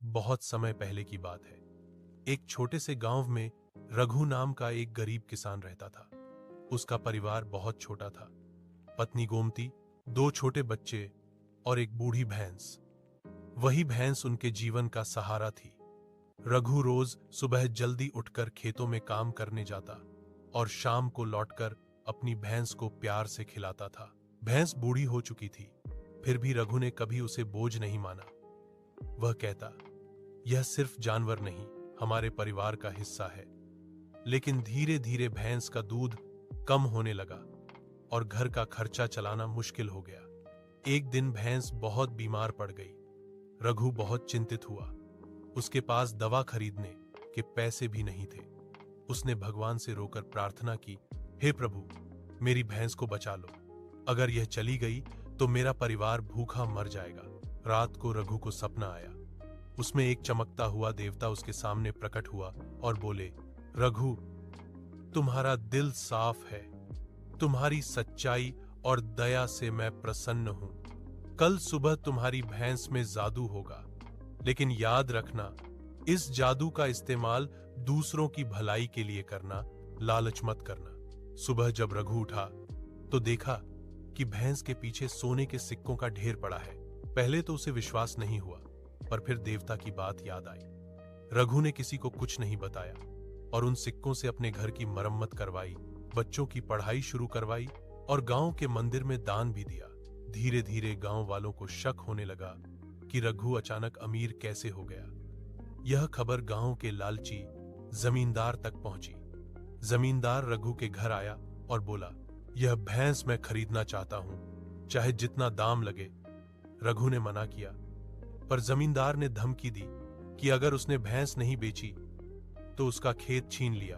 बहुत समय पहले की बात है। एक छोटे से गांव में रघु नाम का एक गरीब किसान रहता था। उसका परिवार बहुत छोटा था। पत्नी गोमती, दो छोटे बच्चे और एक बूढ़ी भैंस। वही भैंस उनके जीवन का सहारा थी। रघु रोज सुबह जल्दी उठकर खेतों में काम करने जाता और शाम को लौटकर अपनी भैंस को प्यार से खिलाता था। भैंस बूढ़ी हो चुकी थी, फिर भी रघु ने कभी उसे बोझ नहीं माना। वह कहता, यह सिर्फ जानवर नहीं, हमारे परिवार का हिस्सा है। लेकिन धीरे धीरे भैंस का दूध कम होने लगा और घर का खर्चा चलाना मुश्किल हो गया। एक दिन भैंस बहुत बीमार पड़ गई। रघु बहुत चिंतित हुआ। उसके पास दवा खरीदने के पैसे भी नहीं थे। उसने भगवान से रोकर प्रार्थना की, हे प्रभु, मेरी भैंस को बचा लो। अगर यह चली गई तो मेरा परिवार भूखा मर जाएगा। रात को रघु को सपना आया। उसमें एक चमकता हुआ देवता उसके सामने प्रकट हुआ और बोले, रघु, तुम्हारा दिल साफ है, तुम्हारी सच्चाई और दया से मैं प्रसन्न हूं। कल सुबह तुम्हारी भैंस में जादू होगा, लेकिन याद रखना, इस जादू का इस्तेमाल दूसरों की भलाई के लिए करना, लालच मत करना। सुबह जब रघु उठा तो देखा कि भैंस के पीछे सोने के सिक्कों का ढेर पड़ा है। पहले तो उसे विश्वास नहीं हुआ, पर फिर देवता की बात याद आई। रघु ने किसी को कुछ नहीं बताया और उन सिक्कों से अपने घर की मरम्मत करवाई, बच्चों की पढ़ाई शुरू करवाई और गांव के मंदिर में दान भी दिया। धीरे धीरे गांव वालों को शक होने लगा कि रघु अचानक अमीर कैसे हो गया। यह खबर गांव के लालची जमींदार तक पहुंची। जमींदार रघु के घर आया और बोला, यह भैंस मैं खरीदना चाहता हूं, चाहे जितना दाम लगे। रघु ने मना किया, पर जमींदार ने धमकी दी कि अगर उसने भैंस नहीं बेची तो उसका खेत छीन लिया